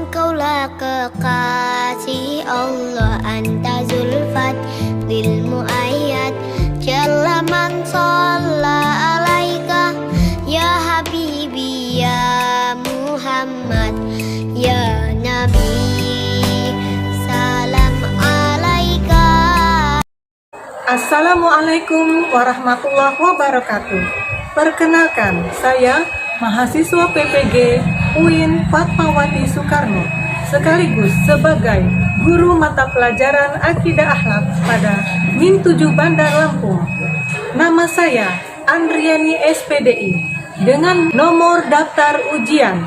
Engkaulah kekasih Allah, anta zulfat lil muayyad. Jalla man shalla alaika ya habibi ya Muhammad ya Nabi, salam alaika. Assalamualaikum warahmatullahi wabarakatuh. Perkenalkan, saya mahasiswa PPG UIN Fatmawati Soekarno, sekaligus sebagai guru mata pelajaran Akidah Akhlak pada MIN 7 Bandar Lampung. Nama saya Andriani SPDI dengan nomor daftar ujian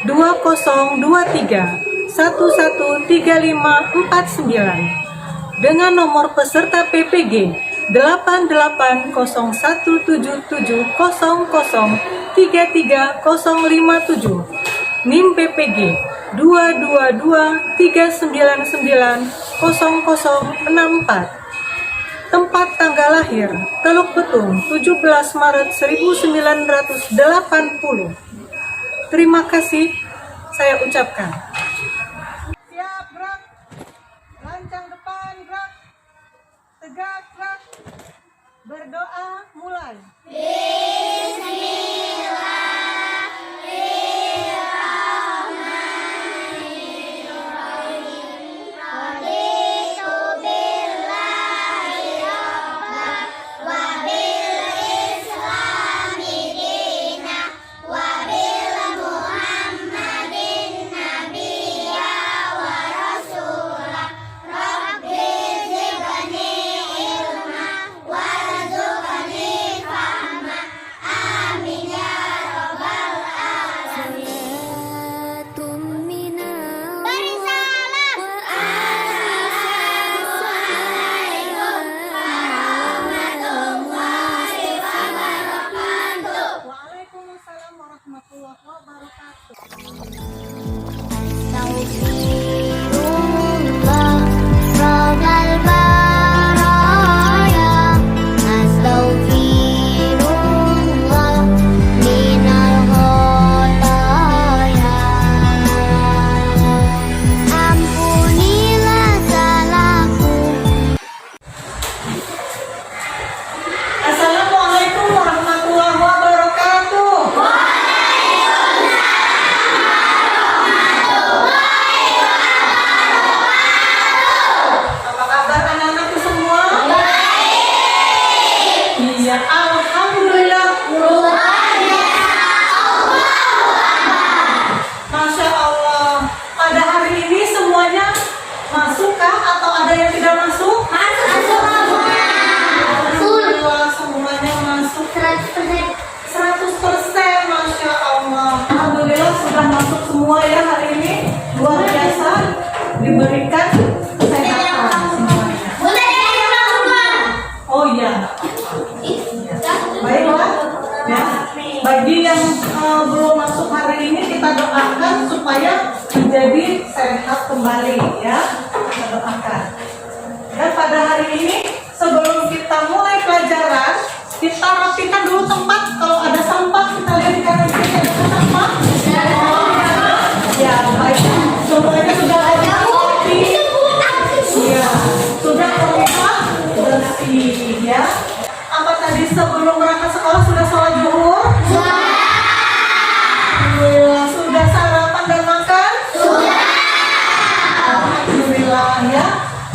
2021135549 dengan nomor peserta PPG 88,17700330057, NIM PPG 22239900064. Tempat tanggal lahir Teluk Betung 17 Maret 1980. Terima kasih saya ucapkan. Siap, gerak. Lancang depan, gerak. Tegak, gerak. Berdoa, mulai. Waalaikumsalam warahmatullahi wabarakatuh. Astaghfirullah rabbal baraya, astaghfirullah minal khataya. Ampunilah salahku. Assalamualaikum warahmatullahi wabarakatuh. Apa kabar anak-anakku semua? Iya, alhamdulillah. Masya Allah. Pada hari ini semuanya masukkah atau ada yang tidak masuk? Alhamdulillah, semuanya masuk 100%, Masya Allah. Alhamdulillah sudah masuk semua ya hari ini. Luar biasa, diberikan kesehatan semuanya. Oh iya. Baiklah ya. Bagi yang belum masuk hari ini, kita doakan supaya menjadi sehat kembali ya. Kita doakan. Dan pada hari ini sebelum kita mulai pelajaran, kita rapikan dulu tempat. Kalau ada sampah, kita lihat di kanan kiri ada sampah. Ya, baik. Semuanya sudah ada kopi. Ya, sudah terlihat bersih ya. Apa tadi sebelum berangkat sekolah sudah sholat zuhur? Alhamdulillah. Sudah sarapan dan makan? Alhamdulillah ya.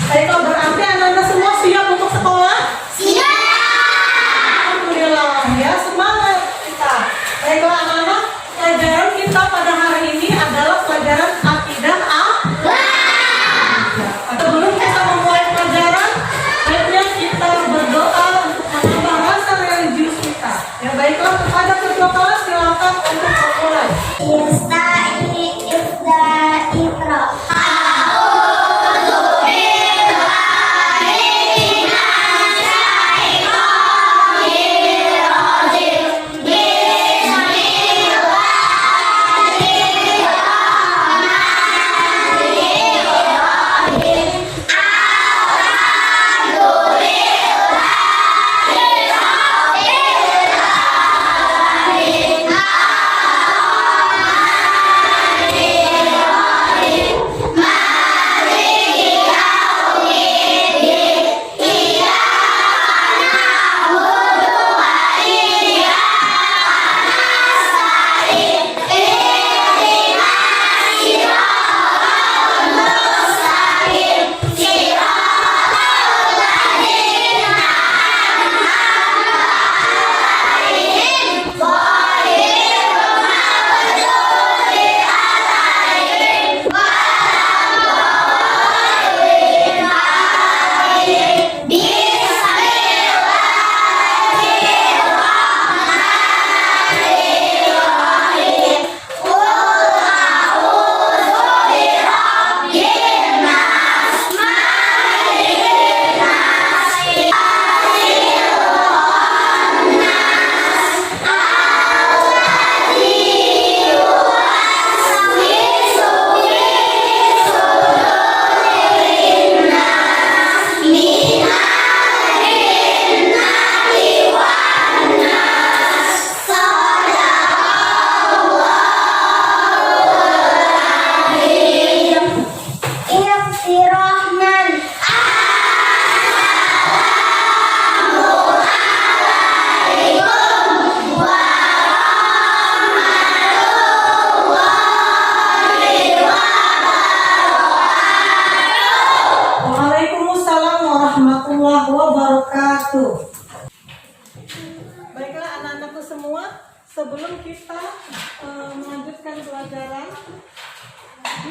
Baiklah, berarti anak-anak semua siap untuk sekolah? Alhamdulillah ya, semangat kita. Baiklah anak-anak, pelajaran kita pada hari ini adalah pelajaran Akidah Akhlak. Sebelum kita memulai pelajaran, baiknya kita berdoa untuk menambah rasa religius kita. Ya baiklah.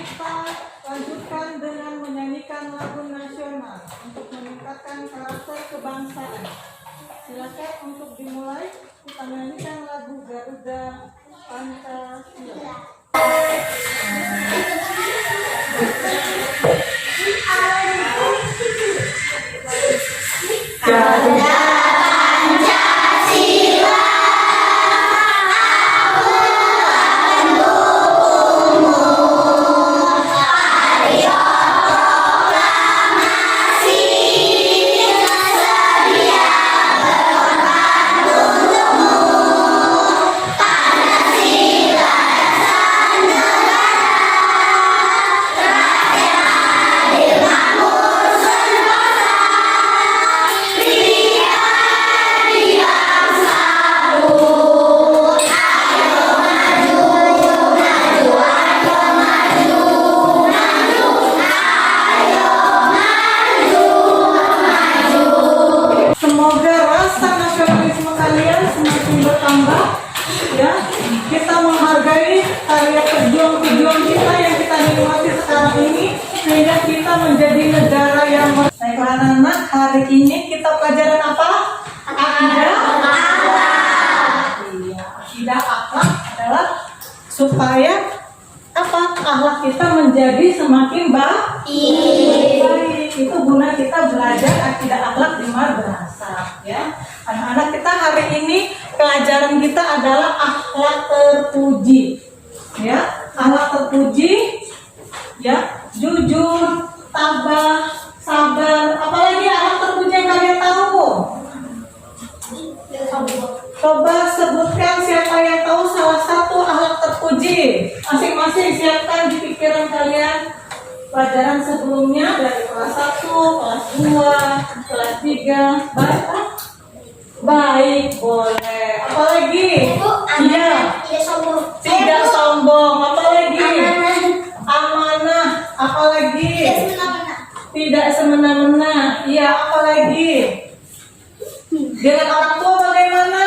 kita lanjutkan dengan menyanyikan lagu nasional untuk meningkatkan karakter kebangsaan. Silakan untuk dimulai, kita nyanyikan lagu Garuda Pancasila. Garuda sehingga kita menjadi negara yang baiklah anak-anak, hari ini kita pelajaran apa? Akidah akhlak. Iya, akidah akhlak adalah supaya apa? Akhlak kita menjadi semakin baik. Itu guna kita belajar akidah akhlak di madrasah, ya. Anak-anak, kita hari ini pelajaran kita adalah akhlak terpuji. Ya, akhlak terpuji, ya, jujur, tabah, sabar. Apalagi akhlak terpuji yang kalian tahu? Coba sebutkan siapa yang tahu salah satu akhlak terpuji. Masing-masing siapkan di pikiran kalian pelajaran sebelumnya dari kelas 1, kelas 2, kelas 3. Baik, boleh. Apalagi? Iya. Tidak sombong. Apalagi? Amanah. Apalagi? Tidak semena-mena. Iya, apalagi? Dengan orang tua bagaimana?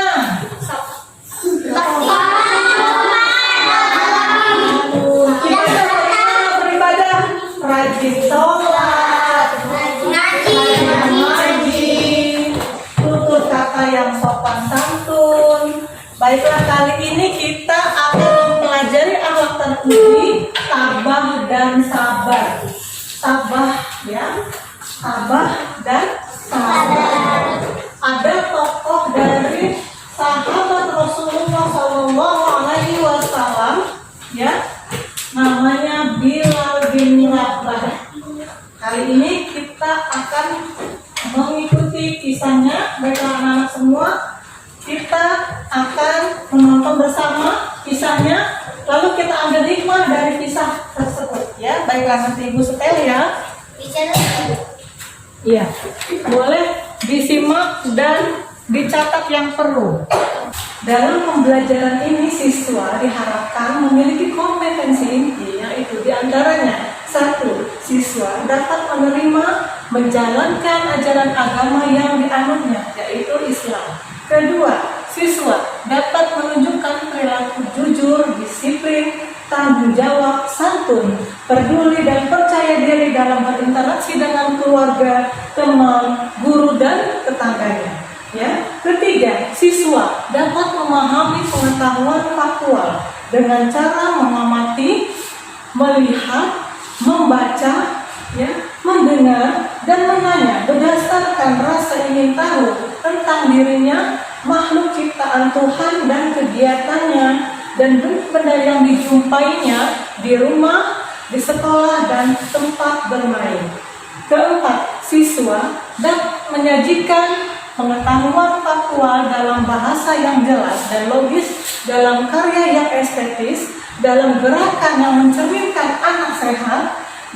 Kita beribadah, rajin sholat, ngaji, tutur kata yang sopan santun. Baiklah, kali ini kita akan mempelajari akhlak terpuji, tabah dan sabar. Tabah, ya, tabah dan sabar. Ada tokoh dari sahabat Rasulullah SAW, ya, namanya Bilal bin Rabah. Kali ini kita akan mengikuti kisahnya. Baiklah anak-anak semua, kita akan menonton bersama kisahnya, lalu kita ambil hikmah dari kisah tersebut, ya. Baiklah, nanti Ibu setel, ya. Iya, boleh disimak dan dicatat yang perlu. Dalam pembelajaran ini, siswa diharapkan memiliki kompetensi inti, yaitu diantaranya: 1. Siswa dapat menerima, menjalankan ajaran agama yang dianutnya, yaitu Islam. 2. Siswa dapat menunjukkan perilaku jujur, disiplin, tanggung jawab, santun, peduli dan percaya diri dalam berinteraksi dengan keluarga, teman, guru dan tetangganya. Ya. 3. Siswa dapat memahami pengetahuan faktual dengan cara mengamati, melihat, membaca, ya, mendengar dan menanya berdasarkan rasa ingin tahu tentang dirinya, makhluk ciptaan Tuhan dan kegiatannya, dan benda yang dijumpainya di rumah, di sekolah, dan tempat bermain. 4. Siswa dapat menyajikan pengetahuan faktual dalam bahasa yang jelas dan logis, dalam karya yang estetis, dalam gerakan yang mencerminkan anak sehat,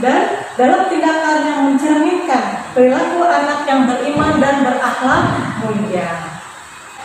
dan dalam tindakan yang mencerminkan perilaku anak yang beriman dan berakhlak mulia.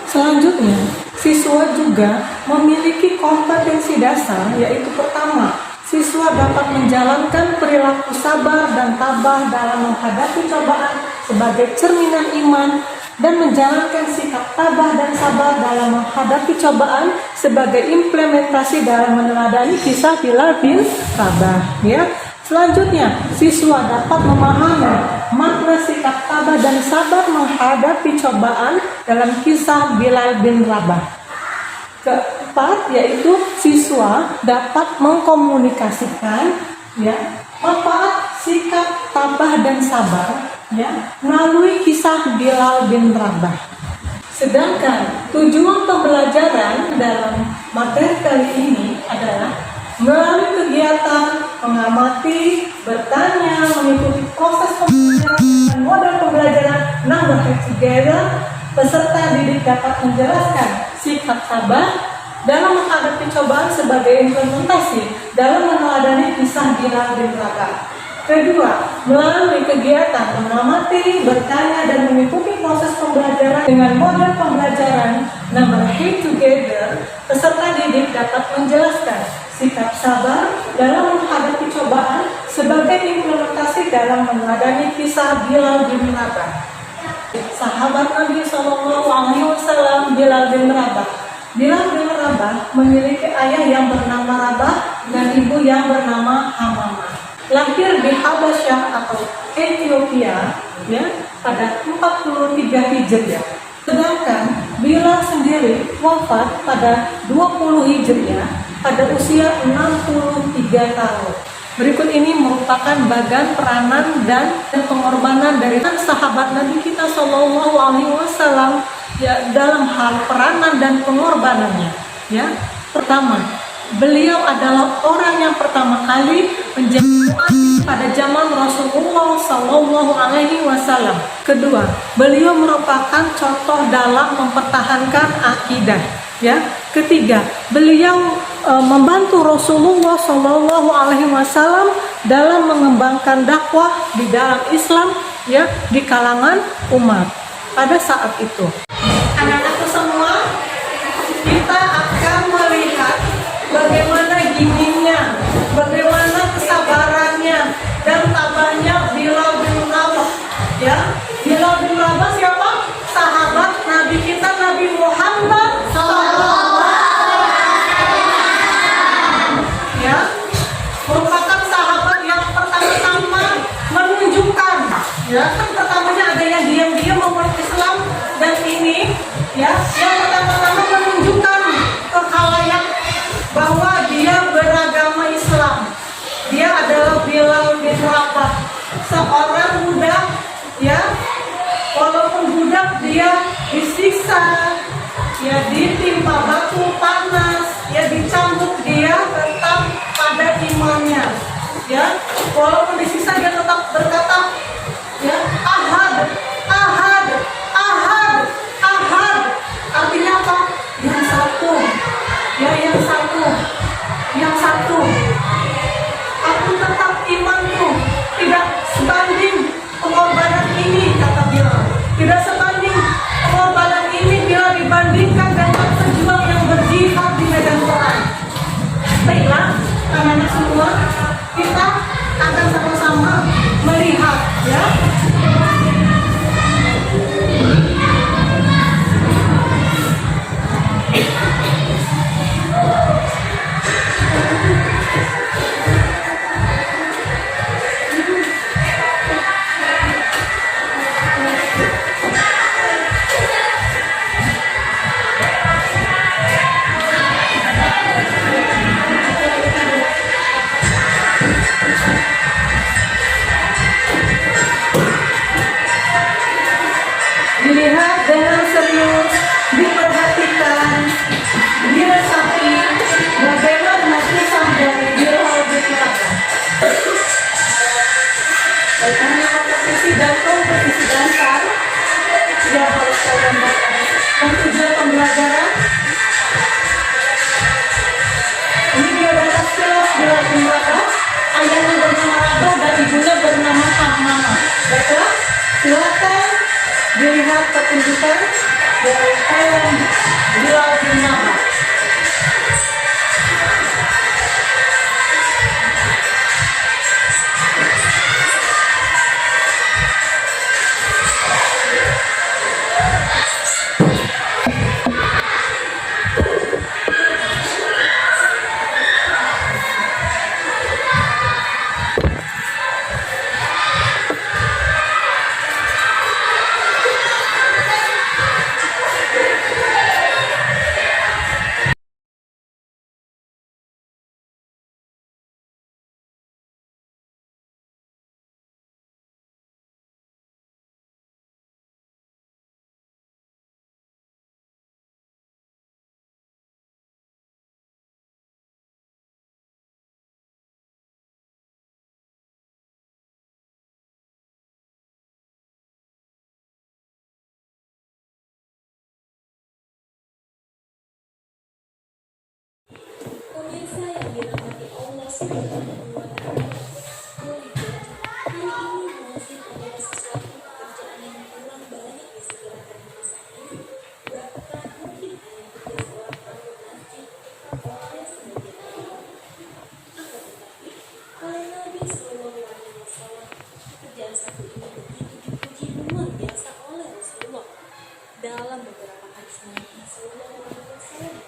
Selanjutnya, siswa juga memiliki kompetensi dasar, yaitu pertama, siswa dapat menjalankan perilaku sabar dan tabah dalam menghadapi cobaan sebagai cerminan iman dan menjalankan sikap tabah dan sabar dalam menghadapi cobaan sebagai implementasi dalam meneladani kisah Bilal bin Rabah. Ya. Selanjutnya, siswa dapat memahami makna sikap tabah dan sabar menghadapi cobaan dalam kisah Bilal bin Rabah. Keempat, yaitu siswa dapat mengkomunikasikan manfaat sikap tabah dan sabar melalui kisah Bilal bin Rabah. Sedangkan tujuan pembelajaran dalam materi kali ini adalah melalui kegiatan mengamati, bertanya, mengikuti proses pembelajaran dan model pembelajaran Number Together, peserta didik dapat menjelaskan sikap tabah dalam menghadapi cobaan sebagai implementasi dalam meneladani kisah Bilal bin Rabah. Kedua, melalui kegiatan mengamati, bertanya, dan mengikuti proses pembelajaran dengan model pembelajaran Number Together, peserta didik dapat menjelaskan sikap sabar dalam menghadapi cobaan sebagai implementasi dalam meneladani kisah Bilal bin Rabah. Sahabat Nabi SAW Bilal bin Rabah. Bilal bin Rabah memiliki ayah yang bernama Rabah dan ibu yang bernama Hamamah. Lahir di Habasyah atau Ethiopia pada 43 Hijriah. Sedangkan Bilal sendiri wafat pada 20 Hijriah pada usia 63 tahun. Berikut ini merupakan bagian peranan dan pengorbanan dari sahabat Nabi kita Shallallahu Alaihi Wasallam dalam hal peranan dan pengorbanannya. Pertama, beliau adalah orang yang pertama kali menjadi muadzin pada zaman Rasulullah Shallallahu Alaihi Wasallam. Kedua, beliau merupakan contoh dalam mempertahankan akidah. Ketiga, beliau membantu Rasulullah Shallallahu Alaihi Wasallam dalam mengembangkan dakwah di dalam Islam di kalangan umat pada saat itu. Anak-anakku semua, kita akan melihat bagaimana giginya, bagaimana kesabarannya dan tabahnya Bilal bin Rabah. Bilal bin Rabah siapa? Sahabat Nabi kita Nabi Muhammad merupakan sahabat yang pertama-tama menunjukkan kan pertamanya ada yang diam-diam memeluk Islam, dan ini yang pertama-tama menunjukkan ke khalayak bahwa dia beragama Islam. Dia adalah Bilal bin Rabah, seorang budak walaupun budak dia disiksa, ditimpa batu panas, dicambuk, dia tetap pada imannya. Walaupun disiksa dia tetap berkata, Ahad, Ahad, Ahad, Ahad. Artinya apa? Yang satu, yang satu, yang satu. Aku tetap imanku, tidak sebanding pengorbanan ini, kata Bilal. Tidak sebanding pengorbanan ini bila dibandingkan dengan pejuang yang berjihad di medan perang. Baiklah, anak-anak semua, kita akan sama-sama melihat dilihat dengan serius, diperhatikan, diresapi bagaimana kisah dari Bilal bin Rabah. Karena kompetisi dasar yang harus kalian baca. Dan tujuan pembelajaran ini dia data sekilas Bilal bin Rabah. Ayahnya bernama Rabah dan ibunya bernama Hamamah. Baiklah, silakan dilihat pertunjukan dari film Bilal bin Rabah. dalam beberapa hadis Nabi Sallallahu Alaihi Wasallam.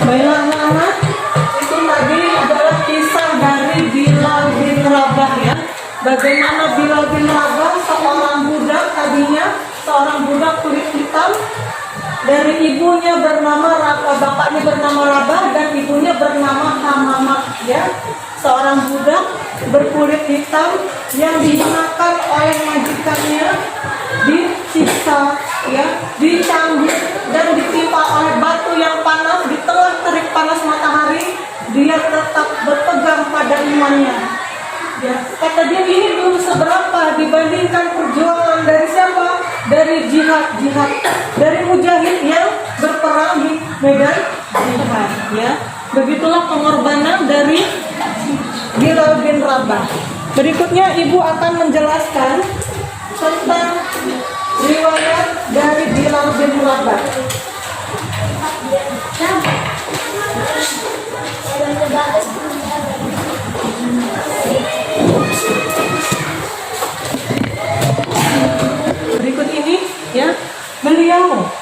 Baiklah anak-anak, itu tadi adalah kisah dari Bilal bin Rabah ya. Bagaimana Bilal bin Rabah, seorang budak tadinya, seorang budak kulit hitam, dari ibunya bernama Rabah, bapaknya bernama Rabah dan ibunya bernama Hamamah ya. Seorang budak berkulit hitam yang digunakan oleh majikannya disiksa ya, dicambuk dan ditimpa oleh batu yang panas di tengah terik panas matahari. Dia tetap berpegang pada imannya ya. Kata dia, ini belum seberapa dibandingkan perjuangan dari siapa? Dari jihad, dari mujahid yang berperang di medan jihad ya. Begitulah pengorbanan dari Bilal bin Rabah. Berikutnya ibu akan menjelaskan tentang riwayat dari Bilal bin Rabah. Berikut ini ya,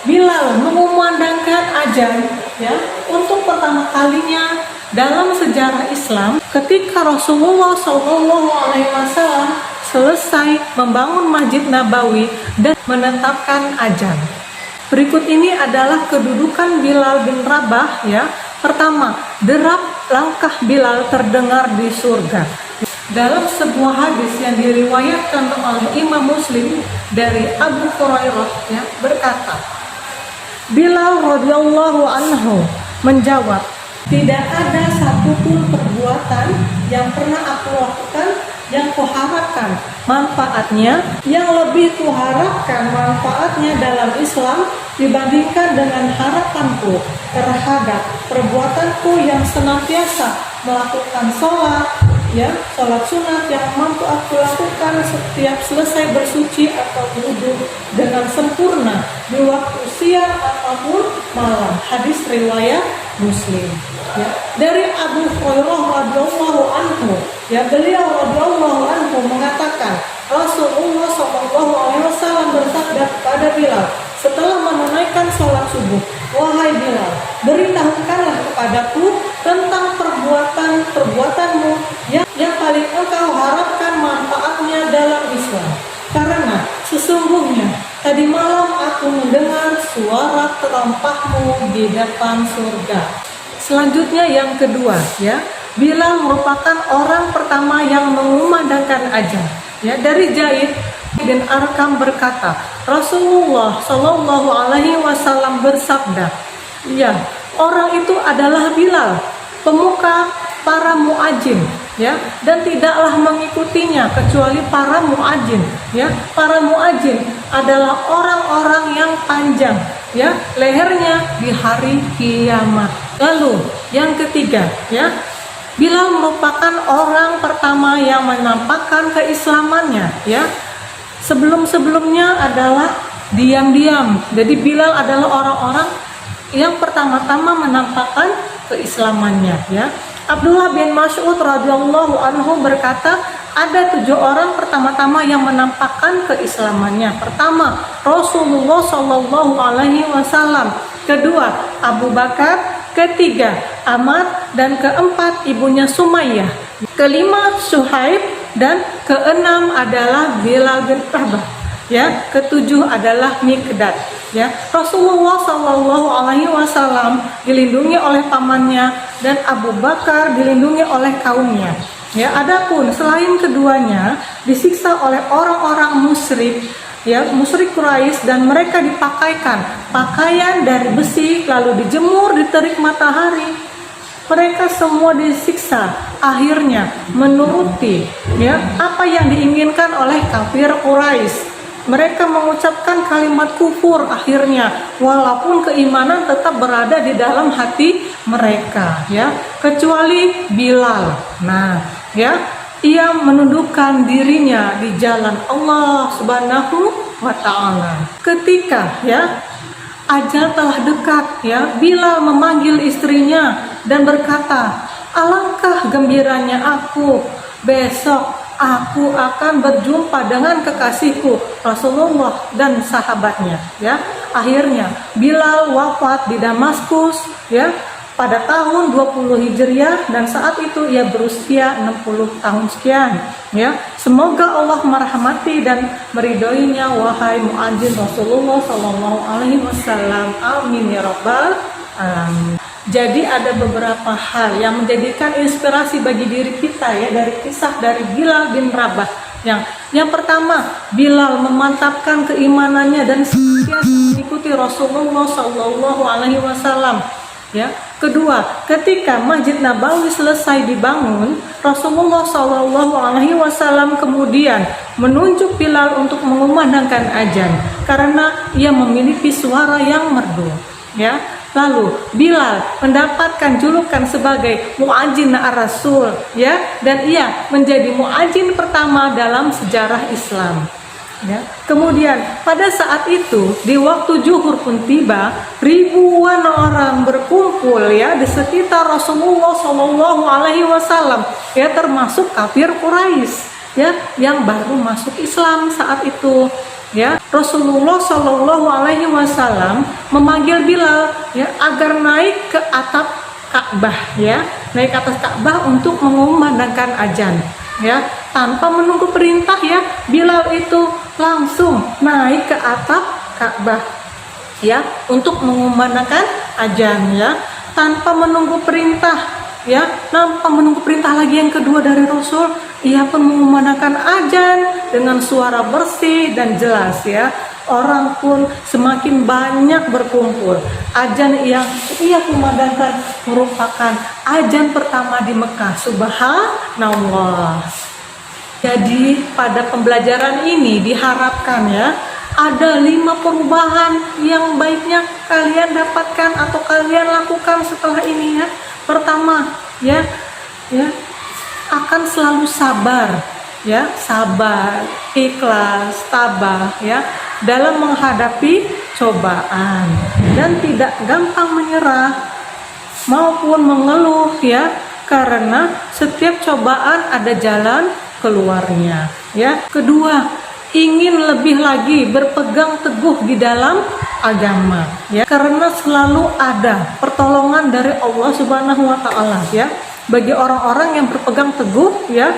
Bilal mengumandangkan azan ya untuk pertama kalinya dalam sejarah Islam ketika Rasulullah SAW selesai membangun Masjid Nabawi dan menetapkan azan. Berikut ini adalah kedudukan Bilal bin Rabah ya. Pertama, derap langkah Bilal terdengar di surga. Dalam sebuah hadis yang diriwayatkan oleh Imam Muslim dari Abu Hurairah ya, berkata, Bilal radhiyallahu anhu menjawab, tidak ada satupun perbuatan yang pernah aku lakukan yang kuharapkan manfaatnya, yang lebih kuharapkan manfaatnya dalam Islam dibandingkan dengan harapanku terhadap perbuatanku yang senantiasa melakukan sholat sunat yang mampu aku lakukan setiap selesai bersuci atau wudhu dengan sempurna di waktu siang ataupun malam. Hadis riwayat Muslim. Ya. Dari Abu Hurairah radhiyallahu anhu, ya, beliau radhiyallahu anhu mengatakan, Rasulullah SAW bersabda kepada Bilal setelah menunaikan sholat subuh, wahai Bilal, beritahukanlah kepadaku tentang perbuatanmu yang paling engkau harapkan manfaatnya dalam Islam. Karena sesungguhnya tadi malam aku mendengar suara terompahmu di depan surga. Selanjutnya yang kedua, ya, Bilal merupakan orang pertama yang mengumandangkan azan. Ya, dari Zaid bin Arqam berkata, Rasulullah Shallallahu Alaihi Wasallam bersabda, ya, orang itu adalah Bilal, pemuka para muadzin, ya, dan tidaklah mengikutinya kecuali para muadzin, ya. Para muadzin adalah orang-orang yang panjang, ya, lehernya di hari kiamat. Lalu yang ketiga, ya, Bilal merupakan orang pertama yang menampakkan keislamannya, ya. Sebelum-sebelumnya adalah diam-diam. Jadi Bilal adalah orang-orang yang pertama-tama menampakkan keislamannya, ya. Abdullah bin Mas'ud radhiyallahu anhu berkata, ada 7 orang pertama-tama yang menampakkan keislamannya. Pertama, Rasulullah Shallallahu Alaihi Wasallam. Kedua, Abu Bakar. Ketiga, Amr. Dan keempat, ibunya Sumayyah. Kelima, Suhaib. Dan keenam adalah Bilal bin Rabah. Ya, ketujuh adalah Miqdad. Ya, Rasulullah Shallallahu Alaihi Wasallam dilindungi oleh pamannya dan Abu Bakar dilindungi oleh kaumnya. Ya, adapun selain keduanya disiksa oleh orang-orang musyrik ya musyrik Quraisy, dan mereka dipakaikan pakaian dari besi lalu dijemur di terik matahari. Mereka semua disiksa, akhirnya menuruti ya apa yang diinginkan oleh kafir Quraisy. Mereka mengucapkan kalimat kufur akhirnya, walaupun keimanan tetap berada di dalam hati mereka, ya, kecuali Bilal. Nah, ya, ia menundukkan dirinya di jalan Allah Subhanahu wa Ta'ala. Ketika ya ajal telah dekat, ya, Bilal memanggil istrinya dan berkata, alangkah gembiranya aku besok aku akan berjumpa dengan kekasihku Rasulullah dan sahabatnya, ya. Akhirnya Bilal wafat di Damaskus, ya, pada tahun 20 Hijriah, dan saat itu ia berusia 60 tahun sekian, ya. Semoga Allah merahmati dan meridhoinya, wahai muadzin Rasulullah sallallahu alaihi wasallam. Amin ya rabbal alamin. Jadi ada beberapa hal yang menjadikan inspirasi bagi diri kita, ya, dari kisah dari Bilal bin Rabah. Yang pertama, Bilal memantapkan keimanannya dan setia mengikuti Rasulullah Shallallahu Alaihi Wasallam. Ya, kedua, ketika Masjid Nabawi selesai dibangun, Rasulullah Shallallahu Alaihi Wasallam kemudian menunjuk Bilal untuk mengumandangkan azan karena ia memiliki suara yang merdu. Ya, lalu Bilal mendapatkan julukan sebagai muadzin ar-Rasul, ya, dan ia menjadi muadzin pertama dalam sejarah Islam. Ya. Kemudian pada saat itu di waktu zuhur pun tiba, ribuan orang berkumpul, ya, di sekitar Rasulullah Shallallahu Alaihi Wasallam, ya, termasuk kafir Quraisy, ya, yang baru masuk Islam saat itu. Ya, Rasulullah Shallallahu Alaihi Wasallam memanggil Bilal, ya, agar naik ke atap Ka'bah, ya, naik ke atas Ka'bah untuk mengumandangkan azan, ya, tanpa menunggu perintah, ya, Bilal itu langsung naik ke atap Ka'bah, ya, untuk mengumandangkan azan, ya, tanpa menunggu perintah, ya, tanpa menunggu perintah lagi yang kedua dari Rasul. Ia pun mengumandangkan azan dengan suara bersih dan jelas, ya. Orang pun semakin banyak berkumpul. Azan yang ia kumandangkan merupakan azan pertama di Mekah. Subhanallah. Jadi pada pembelajaran ini diharapkan, ya, ada 5 perubahan yang baiknya kalian dapatkan atau kalian lakukan setelah ini, ya. Pertama, ya, akan selalu sabar, ya, sabar, ikhlas, tabah, ya, dalam menghadapi cobaan dan tidak gampang menyerah maupun mengeluh, ya, karena setiap cobaan ada jalan keluarnya, ya. Kedua, ingin lebih lagi berpegang teguh di dalam agama, ya, karena selalu ada pertolongan dari Allah Subhanahu wa Ta'ala, ya, bagi orang-orang yang berpegang teguh, ya,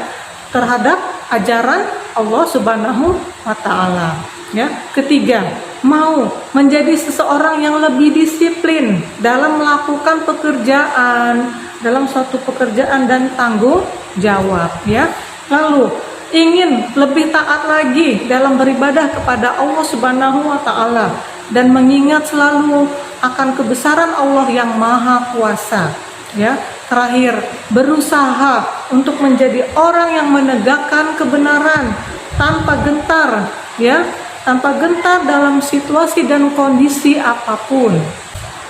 terhadap ajaran Allah Subhanahu wa Ta'ala, ya. Ketiga, mau menjadi seseorang yang lebih disiplin dalam melakukan pekerjaan, dalam suatu pekerjaan dan tanggung jawab, ya. Lalu ingin lebih taat lagi dalam beribadah kepada Allah Subhanahu wa Ta'ala dan mengingat selalu akan kebesaran Allah yang Maha Kuasa, ya. Terakhir, berusaha untuk menjadi orang yang menegakkan kebenaran tanpa gentar, ya, tanpa gentar dalam situasi dan kondisi apapun.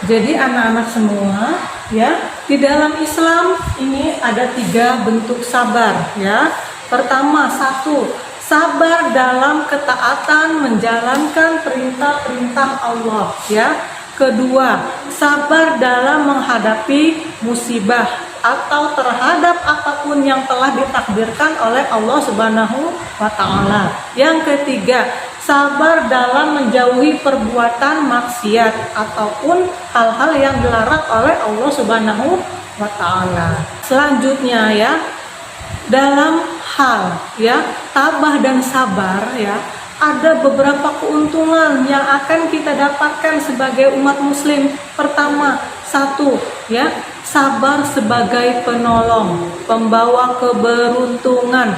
Jadi anak-anak semua, ya, di dalam Islam ini ada 3 bentuk sabar, ya. Pertama, 1, sabar dalam ketaatan menjalankan perintah-perintah Allah, ya. Kedua, sabar dalam menghadapi musibah atau terhadap apapun yang telah ditakdirkan oleh Allah Subhanahu wa Ta'ala. Yang ketiga, sabar dalam menjauhi perbuatan maksiat ataupun hal-hal yang dilarang oleh Allah Subhanahu wa Ta'ala. Selanjutnya, ya, dalam hal, ya, tabah dan sabar, ya, ada beberapa keuntungan yang akan kita dapatkan sebagai umat muslim. Pertama, 1, ya, sabar sebagai penolong, pembawa keberuntungan.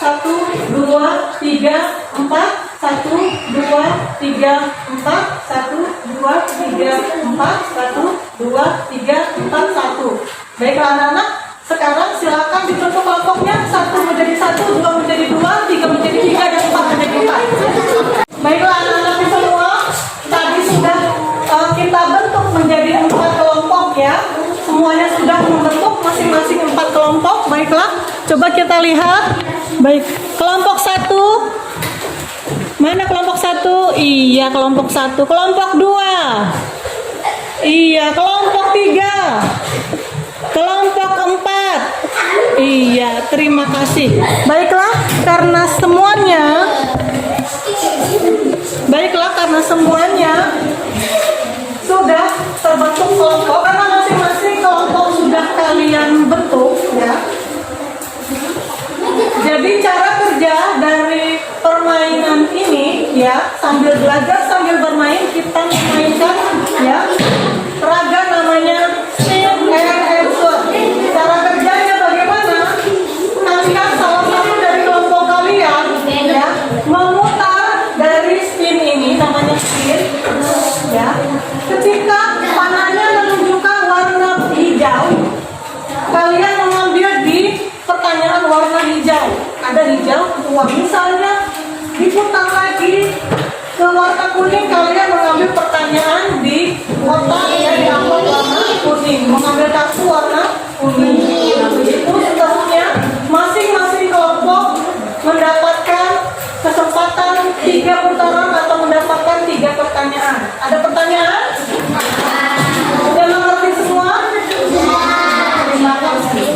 1, 2, 3, 4. 1, 2, 3, 4. 1, 2, 3, 4. 1, 2, 3, 4, 1. Baiklah anak-anak, sekarang silakan dibentuk kelompoknya. 1 menjadi 1, 2 menjadi 2, 3 menjadi 3, dan 4 menjadi 4. Baiklah anak-anak semua, tadi sudah kita bentuk menjadi 4 kelompok ya. Semuanya sudah membentuk masing-masing 4 kelompok. Baiklah, coba kita lihat. Baik, kelompok 1. Mana kelompok 1? Iya, kelompok 1. Kelompok 2. Iya, kelompok 3. Kelompok 4. Iya, terima kasih. Baiklah, karena semuanya sudah terbentuk kelompok, karena masing-masing kelompok sudah kalian bentuk ya. Jadi cara kerja dari permainan ini ya, sambil belajar sambil bermain kita memainkan ya peraga namanya spin and answer. Cara kerjanya bagaimana? Kalian salah satu dari kelompok kalian ya memutar dari spin ini, namanya spin ya. Ketika panahnya menunjukkan warna hijau, kalian mengambil di pertanyaan warna hijau. Ada hijau, uang misalnya, diputar lagi ke warna kuning, kalian mengambil pertanyaan di kotak yang diambil warna kuning, mengambil kartu warna kuning. Nah, begitu seterusnya, masing-masing kelompok mendapatkan kesempatan 3 putaran atau mendapatkan 3 pertanyaan. Ada pertanyaan? Sudah mengerti semua? Terima kasih.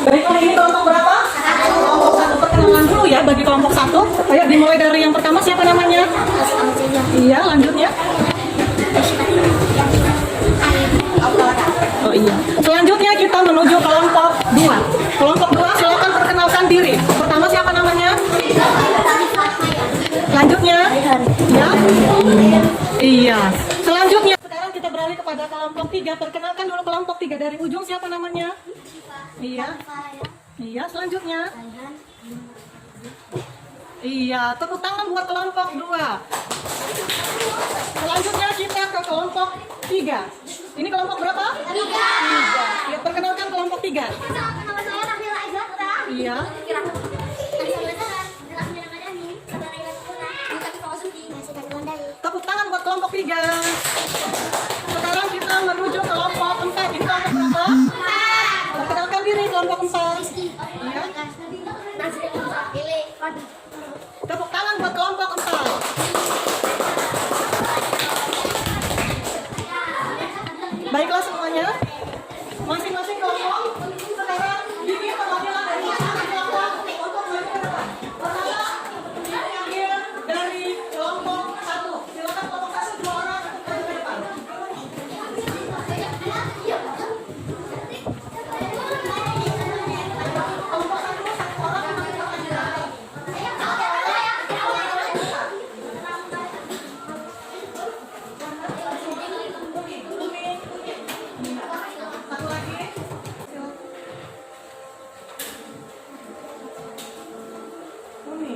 Baiklah, ini kelompok berapa? Kelompok 1. Perkenalan dulu ya bagi kelompok 1. Ayo dimulai dari yang pertama, siapa namanya? Iya, lanjutnya. Oh iya. Selanjutnya kita menuju kelompok 2. Kelompok 2 silakan perkenalkan diri. Pertama siapa namanya? Lanjutnya? Ya. Iya. Selanjutnya sekarang kita beralih kepada kelompok 3. Perkenalkan dulu kelompok 3 dari ujung, siapa namanya? Iya. Iya, selanjutnya. Iya, tepuk tangan buat kelompok 2. Selanjutnya kita ke kelompok 3. Ini kelompok berapa? 3. Ya, perkenalkan kelompok 3. Nama saya Nabila Aizata. Iya. Tepuk tangan buat kelompok 3. Sekarang Tepuk tangan buat kelompok 4. Baiklah semuanya, masing-masing kelompok sekarang bikin perwakilan dari masing-masing kelompok untuk maju ke depan. Pertama, diambil dari kelompok 1. Silakan kelompok 1 2 orang untuk maju ke depan. Kelompok 1 1 orang untuk maju ke depan. Satu lagi. Umi.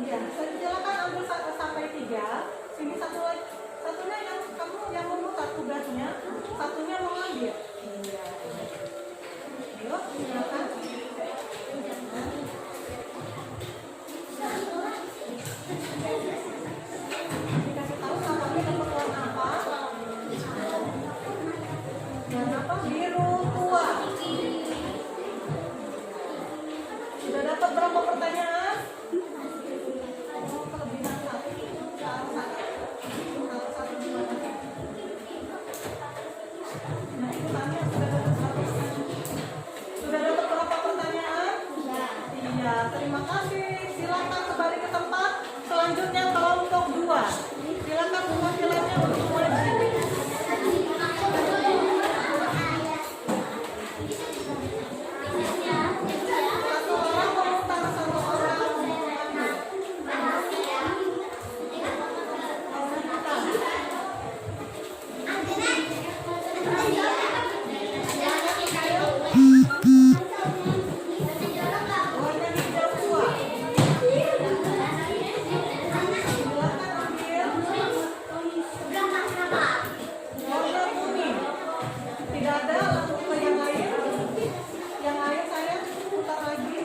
Iya, silakan ambil sampai 3. Sini satu lagi. Satunya yang kamu yang memutar tugasnya, satunya mau ambil. Iya. Yuk, silakan. Dikasih tahu namanya dapat warna apa? Warna apa? Biru tua. Sudah dapat berapa pertanyaan? Oh, kelebihan satu. Satu gimana? Nah, itu tanya sudah dapat berapa? Sudah dapat berapa pertanyaan? Iya, terima kasih. Silakan kembali ke tempat. Selanjutnya kelompok 2. Silakan perwakilannya untuk maju. Satu orang memutar, satu orang mengambil. Warna hijau tua. Silakan ambil. Warna kuning. Tidak ada, langsung ke yang lain. Yang lain saya putar lagi.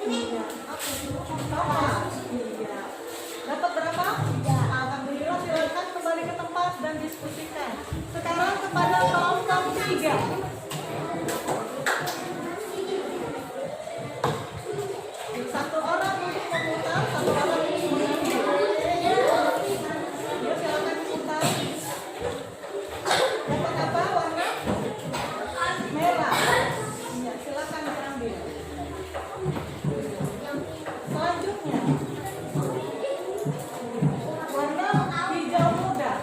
Iya. Sama. Iya. Dapat berapa? Alhamdulillah, silakan kembali ke tempat dan diskusikan. Sekarang kepada kelompok 3. Satu orang untuk memutar, satu orang untuk mengambil. Yuk, silakan putar. Dapat apa? Warna merah. Iya, silakan diambil. Selanjutnya, warna hijau muda.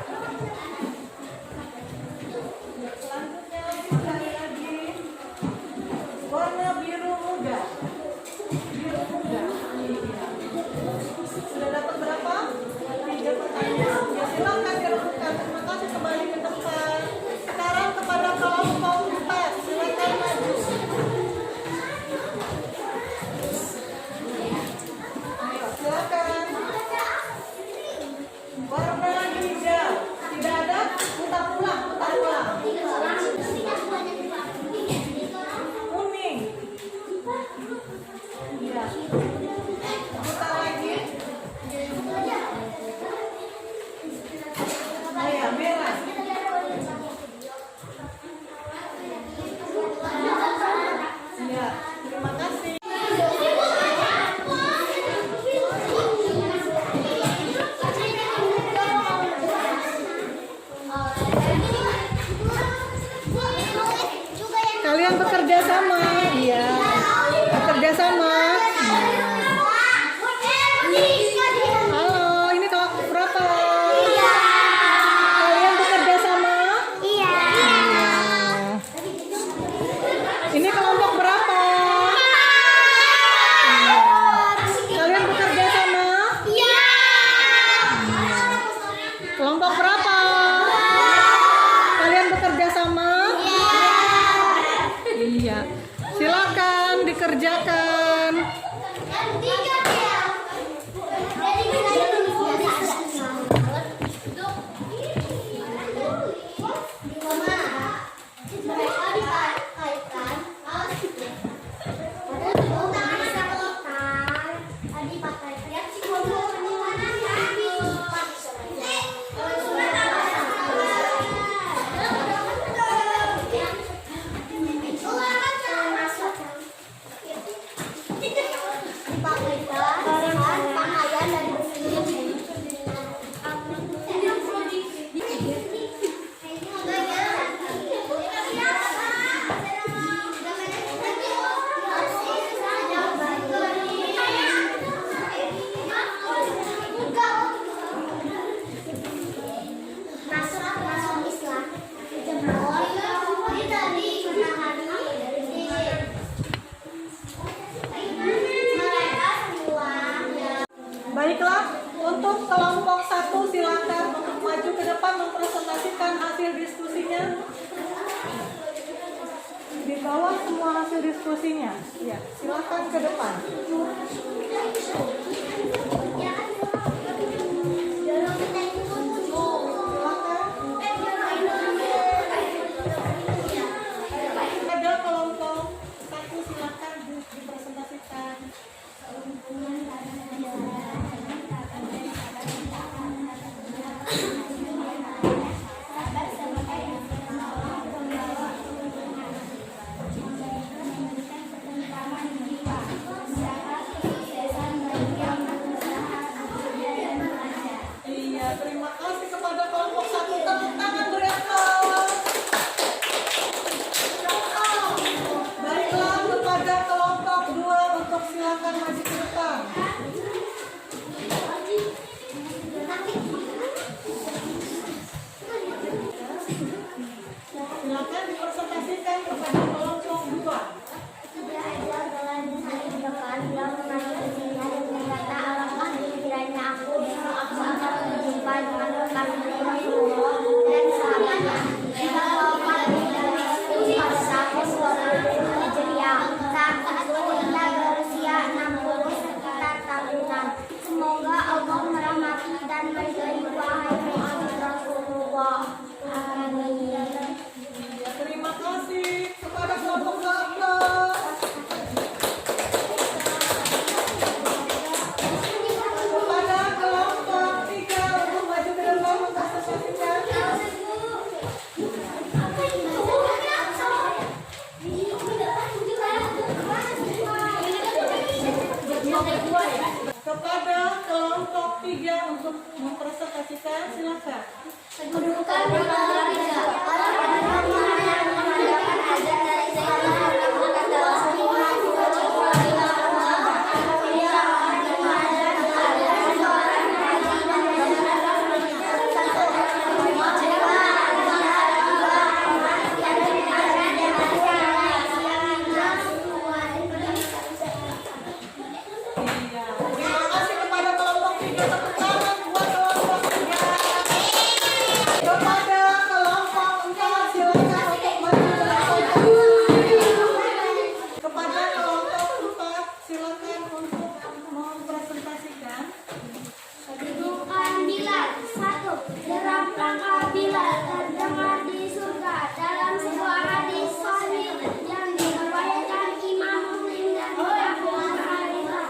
Selanjutnya, sekali lagi, warna biru muda. Biru muda. Iya. Sudah dapat berapa? 3 pertanyaan. Ya, silakan dilakukan. Terima kasih, kembali ke tempat. Sekarang kepada kelompok 4. Silakan maju. Ayo, silakan. Warna hijau. Tidak ada? Putar ulang, putar ulang. Kuning. Iya. Putar lagi. Ayo, merah. Iya, terima kasih. Kalian bekerja sama, iya. Bekerja sama. Halo, ini kelompok berapa? Kalian bekerja sama? Iya. Ini kelompok berapa? Kalian bekerja sama? Iya. Kelompok berapa? Kalian bekerja sama? Iya. Silakan dikerjakan. kelompok 1 silakan untuk maju ke depan mempresentasikan hasil diskusinya. Di bawah semua hasil diskusinya. Ya, silakan ke depan. Ada kelompok 1 silakan dipresentasikan. Iya, terima kasih kepada kelompok 1. Tepuk tangan beri aplaus. Baiklah, kepada kelompok 2 untuk silakan maju ke depan. Silakan dipresentasikan kepada kelompok 2. Semoga Allah merahmati dan meridai wahai Muhammad Rasulullah. Amin. Ya, terima kasih kepada kelompok 2. Kepada kelompok 3 untuk maju ke depan mempresentasikan. Kepada kelompok 3 untuk mempresentasikan, silakan. Kedudukan berbahagia. Allah mengandalkan azan dari segala Iya, terima kasih kepada kelompok 3. Tepuk tangan buat kelompok 3. Kepada kelompok 4 silakan untuk maju ke depan. Kepada kelompok 4 silakan untuk mempresentasikan. Kedudukan Bilal. 1. Derap langkah Bilal terdengar di surga dalam sebuah hadis sahih yang diriwayatkan Imam Muslim dan Abu Hurairah.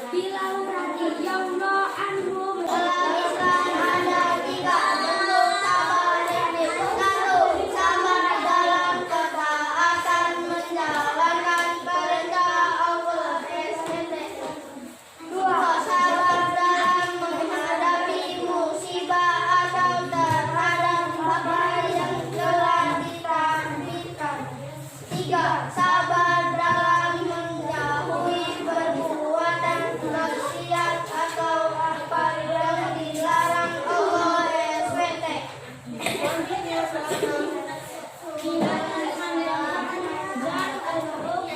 Bilal radhiyallahu anhu menjelaskan ada 3 bentuk sabar yakni 1. Sabar dalam ketaatan menjalankan perintah Allah SWT. 2. Sabar dalam menghadapi musibah atau terhadap apa yang telah ditakdirkan. 3. Sabar dalam menjauhi perbuatan maksiat atau apa yang dilarang Allah SWT. Selanjutnya silakan.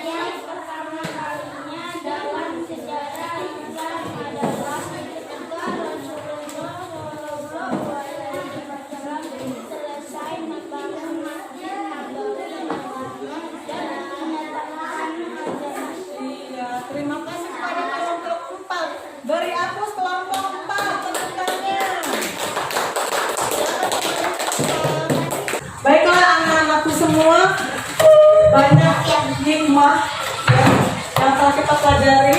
Yang pertama kalinya dalam sejarah Islam adalah ketika Rasulullah SAW selesai membangun Masjid Nabawi dan menetapkan azan. Iya, terima kasih kepada kelompok 4. Beri aplaus kelompok 4. Tepuk tangan. Baiklah anak-anakku semua, banyak hikmah ya, yang telah kita pelajari,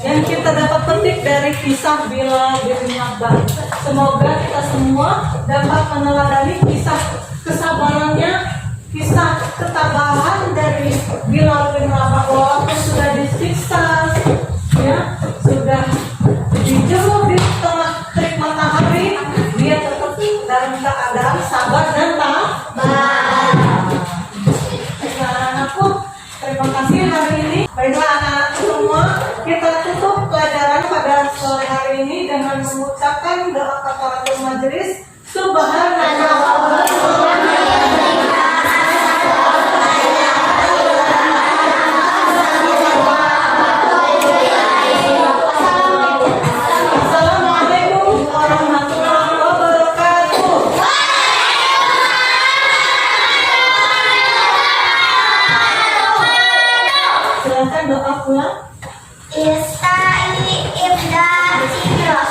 yang kita dapat petik dari kisah Bilal bin Rabah. Semoga kita semua dapat meneladani kisah kesabarannya, kisah ketabahan dari Bilal bin Rabah. Walaupun sudah disiksa, ya, sudah dijeruh di tengah terik matahari, dia tetap dalam keadaan sabar dan tabah. Anak-anakku, terima kasih hari ini. Baiklah anak-anakku semua, kita tutup pelajaran pada sore hari ini dengan mengucapkan doa kafaratul majelis. Assalamualaikum warahmatullahi ulang. Istai ibda sidro.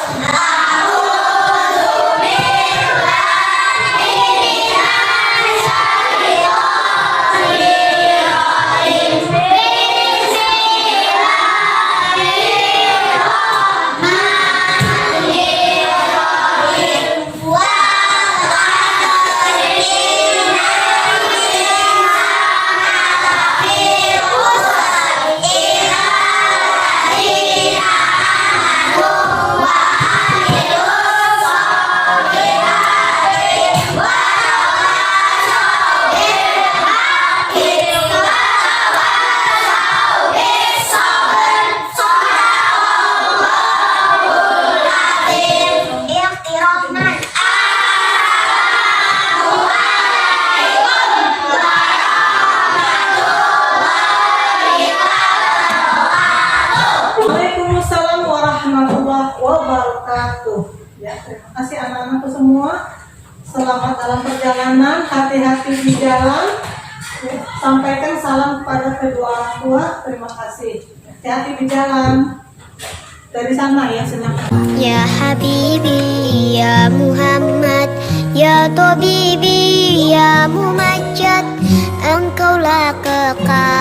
Waalaikumsalam warahmatullahi wabarakatuh. Ya, terima kasih anak-anakku semua. Selamat dalam perjalanan, hati-hati di jalan. Ya, sampaikan salam kepada kedua orang tua. Terima kasih. Hati-hati di jalan. Dari sana ya, silakan. Ya Habibi, ya Muhammad, ya Tabibi, ya Mumajjad, engkaulah kekal